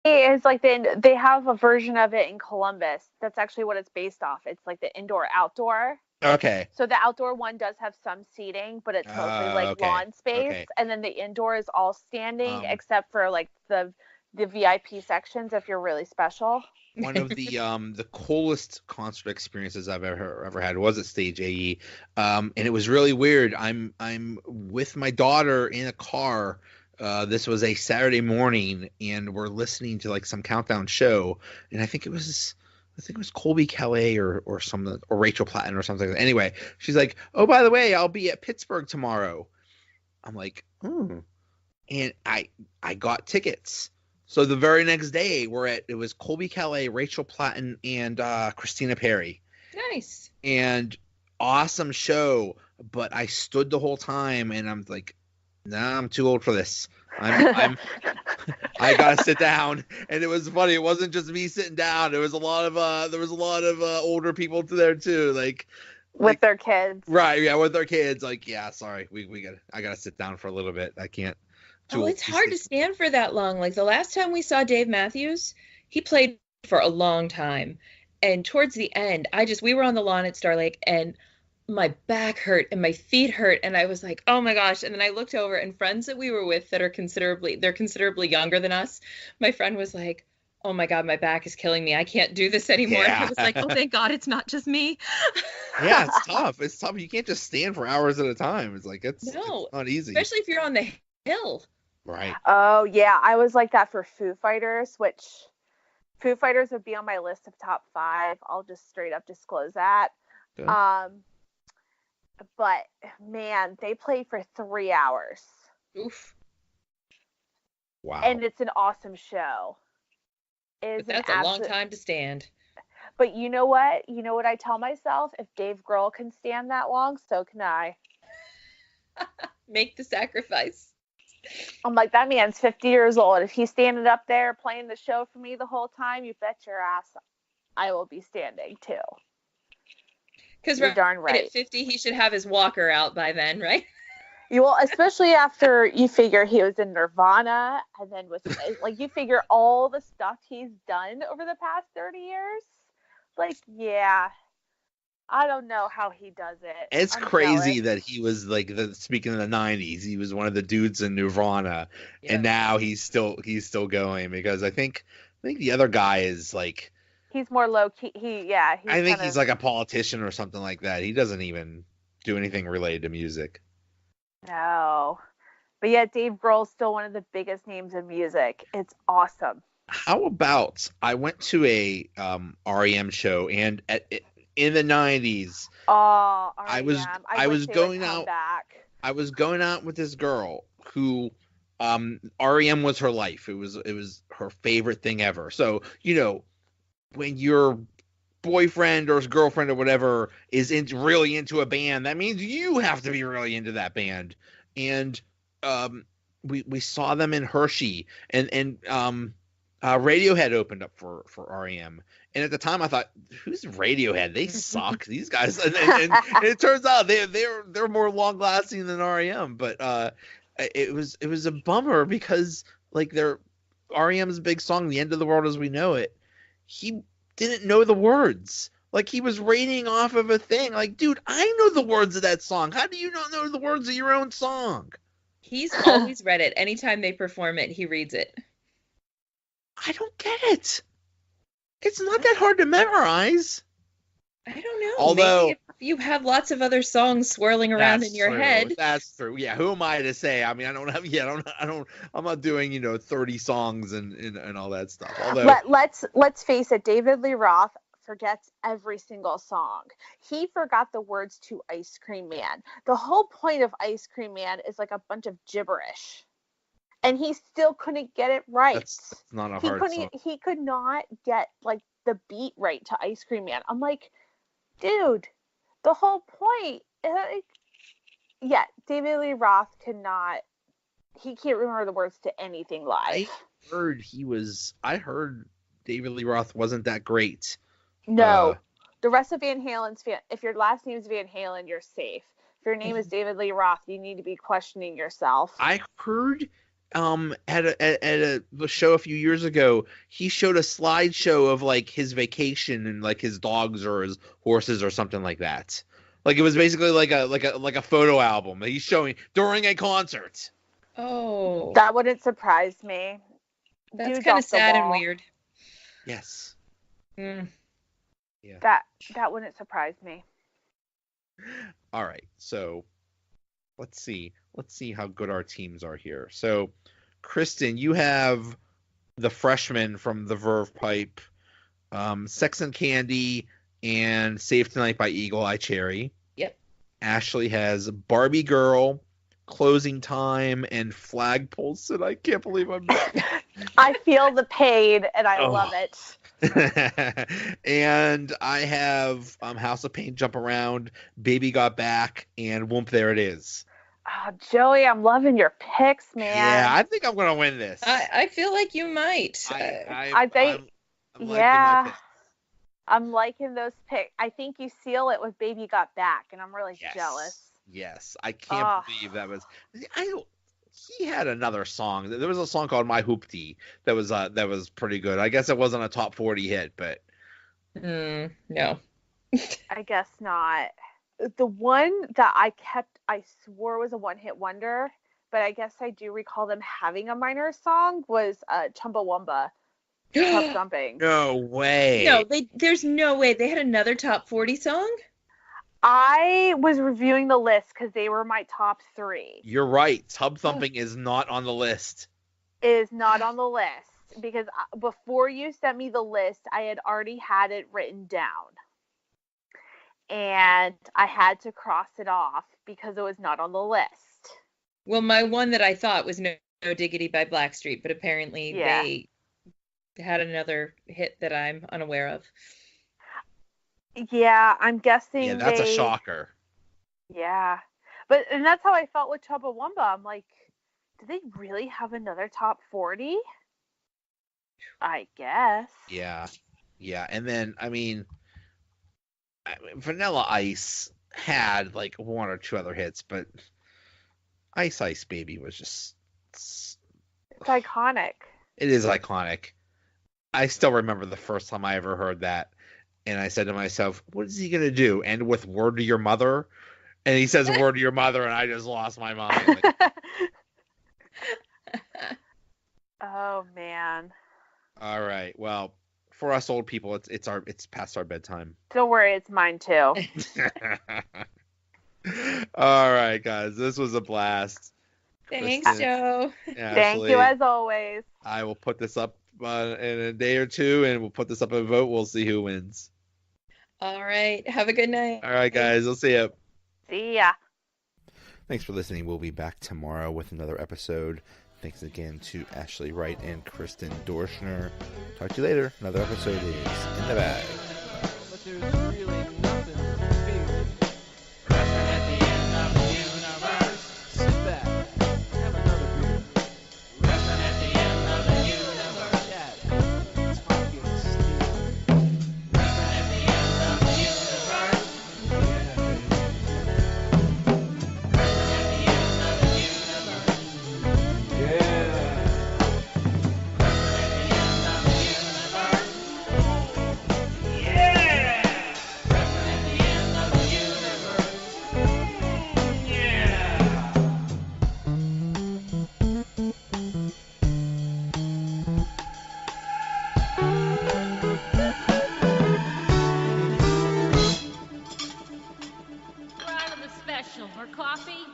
It's like they have a version of it in Columbus. That's actually what it's based off. It's like the indoor outdoor. Okay. So the outdoor one does have some seating, but it's mostly like Okay. lawn space, Okay. and then the indoor is all standing Um, except for like the VIP sections if you're really special. one of the coolest concert experiences I've ever had was at Stage AE, and it was really weird. I'm with my daughter in a car. This was a Saturday morning, and we're listening to like some countdown show, and I think it was Colby Calais or something, or Rachel Platten or something. Anyway, she's like, "Oh, by the way, I'll be at Pittsburgh tomorrow." I'm like, "Oh," and I got tickets. So the very next day, it was Colby Calais, Rachel Platten, and Christina Perri, Nice. and awesome show. But I stood the whole time, and I'm like, nah, I'm too old for this. I'm I gotta sit down. And it was funny. It wasn't just me sitting down. There was a lot of older people there too. With Like their kids. right, yeah, with their kids. Like, yeah, sorry, I gotta sit down for a little bit. I can't. Too Oh, old it's to hard sit. to stand for that long. Like the last time we saw Dave Matthews, he played for a long time. And towards the end, we were on the lawn at Star Lake and my back hurt and my feet hurt and I was like, "Oh my gosh." And then I looked over and friends that we were with that are considerably younger than us, my friend was like, "Oh my God, my back is killing me. I can't do this anymore." And I Yeah. was like, "Oh, thank God it's not just me." Yeah, it's tough. It's tough. You can't just stand for hours at a time. It's like it's No, not easy. especially if you're on the hill. Right. Oh yeah, I was like that for Foo Fighters, which Foo Fighters would be on my list of top 5. I'll just straight up disclose that. Yeah. Um, but man, they played for 3 hours, Oof. Wow. and it's an awesome show. It But is an that's a long absolute. time to stand. But you know what? You know what I tell myself? If Dave Grohl can stand that long, so can I. Make the sacrifice. I'm like, that man's 50 years old. If he's standing up there playing the show for me the whole time, you bet your ass I will be standing too. Because You're right darn at right. 50, he should have his walker out by then, right? You will, especially after you figure he was in Nirvana, and then with like you figure all the stuff he's done over the past 30 years. Like, yeah, I don't know how he does it. It's I'm crazy jealous. that he was like speaking of the '90s, he was one of the dudes in Nirvana, and Yeah. now he's still going because I think the other guy is like He's more low key. Yeah, he's I think kind he's of like a politician or something like that. He doesn't even do anything related to music. no. But yeah, Dave Grohl's still one of the biggest names in music. It's awesome. How about I went to a REM show and in the '90s Oh, I was REM. I I wish was they would going come out back. I was going out with this girl who REM was her life. It was her favorite thing ever. So, when your boyfriend or girlfriend or whatever is really into a band, that means you have to be really into that band. And um we saw them in Hershey and Radiohead opened up for REM. And at the time, I thought, "Who's Radiohead? They suck. These guys." And it turns out they're more long lasting than REM. But it was a bummer because like their REM's big song, "The End of the World as We Know It," he didn't know the words. Like he was rating off of a thing. Like, dude, I know the words of that song. How do you not know the words of your own song? He's always read it. Anytime they perform it, he reads it. I don't get it. It's not that hard to memorize. I don't know. Although Maybe if you have lots of other songs swirling around in that's your true. head. That's true. Yeah, who am I to say? I mean, I don't have. Yeah, I'm not doing 30 songs and all that stuff. Although, Let's face it. David Lee Roth forgets every single song. He forgot the words to Ice Cream Man. The whole point of Ice Cream Man is like a bunch of gibberish, and he still couldn't get it right. that's not a He hard song. couldn't. He could not get like the beat right to Ice Cream Man. I'm like, dude, the whole point. Yeah, David Lee Roth could not. He can't remember the words to anything live. I heard David Lee Roth wasn't that great. Uh, No, the rest of Van Halen's fan. If your last name is Van Halen, you're safe. If your name is David Lee Roth, you need to be questioning yourself. I heard at a show a few years ago, he showed a slideshow of like his vacation and like his dogs or his horses or something like that. Like it was basically like a photo album that he's showing during a concert. Oh, That wouldn't surprise me. that's Dude's kind off of the sad and wall. weird. Yes. Mm. Yeah. That wouldn't surprise me. All right. So let's see how good our teams are here. So, Kristen, you have the freshman from the Verve Pipe, Sex and Candy, and Save Tonight by Eagle Eye Cherry. Yep. Ashley has Barbie Girl, Closing Time, and Flagpoles, and I can't believe I'm I feel the pain, and I Oh. love it. And I have House of Pain, Jump Around, Baby Got Back, and Whoomp There It Is. Oh, Joey, I'm loving your picks, man. Yeah, I think I'm gonna win this. I feel like you might. I think, I'm liking yeah, my pick. I'm liking those picks. I think you seal it with Baby Got Back, and I'm really jealous. Yes, I can't believe that was. He had another song. There was a song called My Hoopty that was pretty good. I guess it wasn't a top 40 hit, but no. I guess not. The one that I swore was a one-hit wonder, but I guess I do recall them having a minor song, was Chumbawamba, Top Thumping. No way. No, there's no way. They had another top 40 song? I was reviewing the list because they were my top 3. You're right. Tub Thumping is not on the list. Is not on the list because before you sent me the list, I had already had it written down. And I had to cross it off because it was not on the list. Well, my one that I thought was No Diggity by Blackstreet, but apparently they had another hit that I'm unaware of. Yeah, I'm guessing. Yeah, that's a shocker. Yeah, and that's how I felt with Chumbawamba. I'm like, do they really have another top 40? I guess. Yeah, and then I mean, Vanilla Ice had like one or two other hits, but Ice Ice Baby was just. It's iconic. It is iconic. I still remember the first time I ever heard that. And I said to myself, what is he going to do? End with Word to Your Mother? And he says Word to Your Mother, and I just lost my mind. Like, oh, man. all right. Well, for us old people, it's past our bedtime. Don't worry, it's mine too. All right, guys. This was a blast. Thanks, Kristen, Joe. Thank you, as always. I will put this up in a day or two, and we'll put this up in a vote. We'll see who wins. All right. Have a good night. All right, guys. I'll see you. See ya. Thanks for listening. We'll be back tomorrow with another episode. Thanks again to Ashley Wright and Kristen Doerschner. Talk to you later. Another episode is in the bag. But there's really nothing to fear. Resting at the end of the universe. Sit back, have another beer. Resting at the end of the universe. Chat, talking, steam. Resting at the end of the universe. Resting at the end of the universe. Yeah. Special for coffee.